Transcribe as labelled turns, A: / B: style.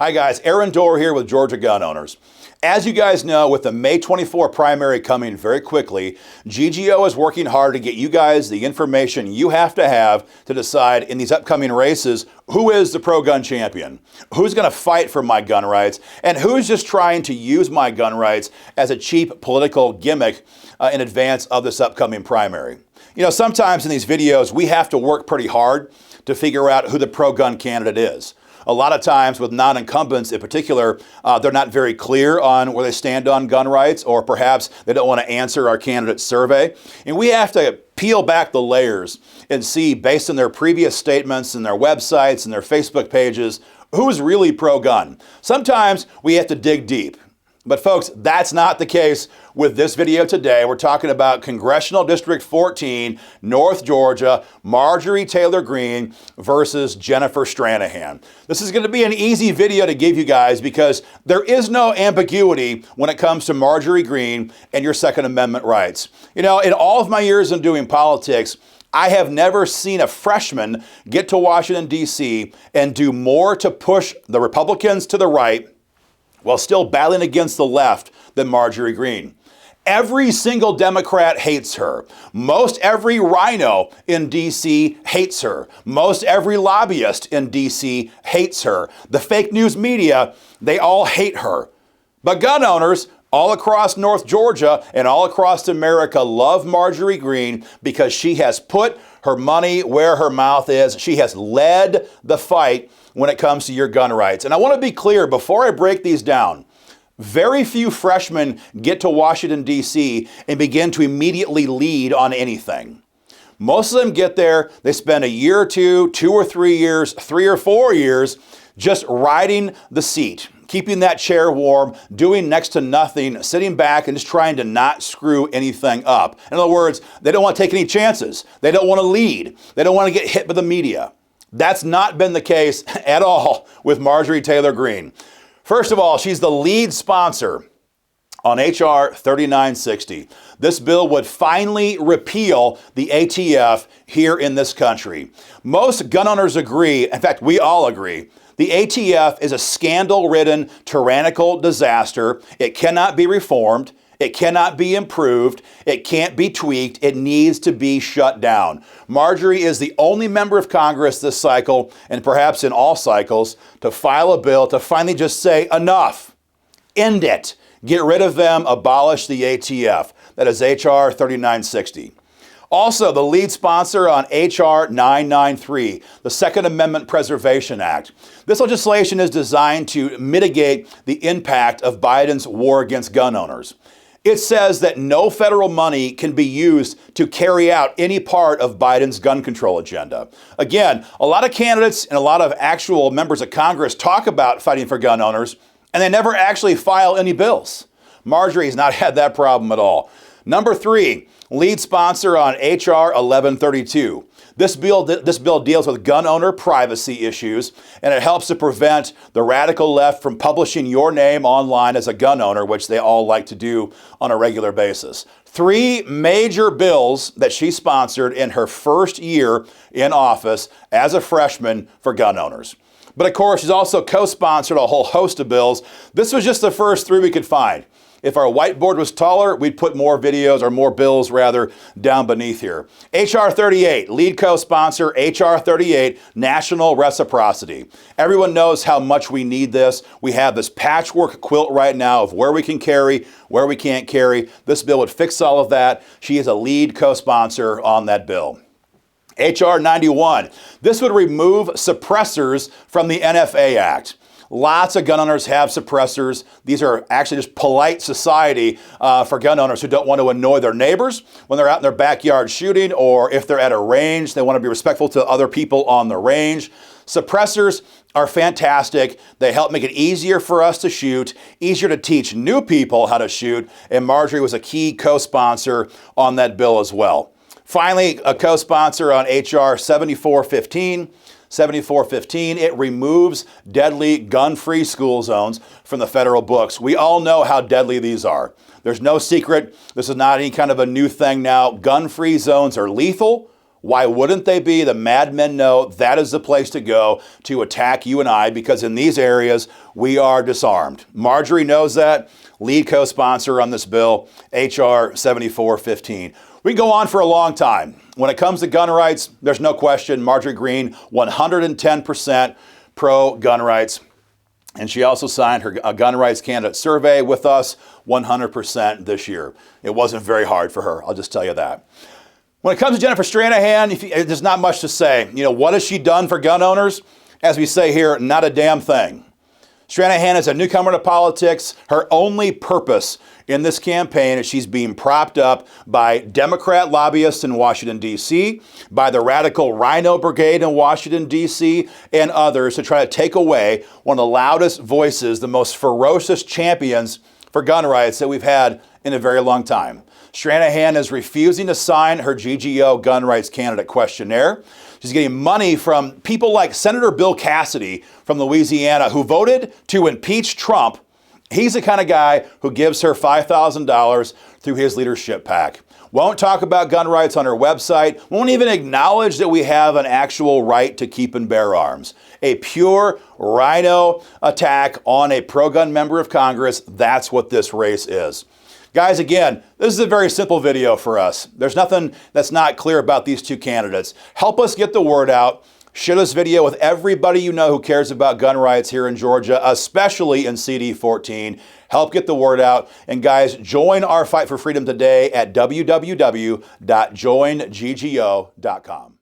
A: Hi guys, Aaron Dorr here with Georgia Gun Owners. As you guys know, with the May 24 primary coming very quickly, GGO is working hard to get you guys the information you have to decide in these upcoming races who is the pro-gun champion, who's going to fight for my gun rights, and who's just trying to use my gun rights as a cheap political gimmick in advance of this upcoming primary. You know, sometimes in these videos, we have to work pretty hard to figure out who the pro-gun candidate is. A lot of times with non-incumbents in particular, they're not very clear on where they stand on gun rights, or perhaps they don't want to answer our candidate survey. And we have to peel back the layers and see, based on their previous statements and their websites and their Facebook pages, who's really pro-gun. Sometimes we have to dig deep. But folks, that's not the case with this video today. We're talking about Congressional District 14, North Georgia, Marjorie Taylor Greene versus Jennifer Strahan. This is going to be an easy video to give you guys because there is no ambiguity when it comes to Marjorie Greene and your Second Amendment rights. You know, in all of my years in doing politics, I have never seen a freshman get to Washington, D.C. and do more to push the Republicans to the right while still battling against the left than Marjorie Greene. Every single Democrat hates her. Most every rhino in D.C. hates her. Most every lobbyist in D.C. hates her. The fake news media, they all hate her. But gun owners all across North Georgia and all across America love Marjorie Greene because she has put her money where her mouth is. She has led the fight when it comes to your gun rights. And I want to be clear before I break these down. Very few freshmen get to Washington, D.C. and begin to immediately lead on anything. Most of them get there, they spend a year or two, 2 or 3 years, 3 or 4 years just riding the seat, keeping that chair warm, doing next to nothing, sitting back and just trying to not screw anything up. In other words, they don't want to take any chances. They don't want to lead. They don't want to get hit by the media. That's not been the case at all with Marjorie Taylor Greene. First of all, she's the lead sponsor on H.R. 3960. This bill would finally repeal the ATF here in this country. Most gun owners agree, in fact, we all agree, the ATF is a scandal-ridden, tyrannical disaster. It cannot be reformed. It cannot be improved. It can't be tweaked. It needs to be shut down. Marjorie is the only member of Congress this cycle, and perhaps in all cycles, to file a bill to finally just say enough. End it. Get rid of them. Abolish the ATF. That is H.R. 3960. Also, the lead sponsor on H.R. 993, the Second Amendment Preservation Act. This legislation is designed to mitigate the impact of Biden's war against gun owners. It says that no federal money can be used to carry out any part of Biden's gun control agenda. Again, a lot of candidates and a lot of actual members of Congress talk about fighting for gun owners, and they never actually file any bills. Marjorie has not had that problem at all. Number 3, lead sponsor on H.R. 1132. This bill deals with gun owner privacy issues, and it helps to prevent the radical left from publishing your name online as a gun owner, which they all like to do on a regular basis. 3 major bills that she sponsored in her first year in office as a freshman for gun owners. But of course, she's also co-sponsored a whole host of bills. This was just the first 3 we could find. If our whiteboard was taller, we'd put more videos, or more bills rather, down beneath here. H.R. 38, lead co-sponsor, H.R. 38, national reciprocity. Everyone knows how much we need this. We have this patchwork quilt right now of where we can carry, where we can't carry. This bill would fix all of that. She is a lead co-sponsor on that bill. H.R. 91, this would remove suppressors from the NFA Act. Lots of gun owners have suppressors. These are actually just polite society for gun owners who don't want to annoy their neighbors when they're out in their backyard shooting, or if they're at a range, they want to be respectful to other people on the range. Suppressors are fantastic. They help make it easier for us to shoot, easier to teach new people how to shoot, and Marjorie was a key co-sponsor on that bill as well. Finally, a co-sponsor on H.R. 7415. 7415, it removes deadly gun-free school zones from the federal books. We all know how deadly these are. There's no secret. This is not any kind of a new thing now. Gun-free zones are lethal. Why wouldn't they be? The madmen know that is the place to go to attack you and I, because in these areas, we are disarmed. Marjorie knows that. Lead co-sponsor on this bill, H.R. 7415. We can go on for a long time. When it comes to gun rights, there's no question, Marjorie Greene, 110% pro-gun rights. And she also signed her gun rights candidate survey with us, 100% this year. It wasn't very hard for her, I'll just tell you that. When it comes to Jennifer Strahan, there's not much to say. What has she done for gun owners? As we say here, not a damn thing. Strahan is a newcomer to politics. Her only purpose in this campaign is she's being propped up by Democrat lobbyists in Washington, D.C., by the radical Rhino Brigade in Washington, D.C., and others to try to take away one of the loudest voices, the most ferocious champions for gun rights that we've had in a very long time. Strahan is refusing to sign her GGO gun rights candidate questionnaire. She's getting money from people like Senator Bill Cassidy from Louisiana, who voted to impeach Trump. He's the kind of guy who gives her $5,000 through his leadership PAC. Won't talk about gun rights on her website, won't even acknowledge that we have an actual right to keep and bear arms. A pure rhino attack on a pro-gun member of Congress. That's what this race is. Guys, again, this is a very simple video for us. There's nothing that's not clear about these two candidates. Help us get the word out. Share this video with everybody you know who cares about gun rights here in Georgia, especially in CD 14. Help get the word out. And guys, join our fight for freedom today at www.joinggo.com.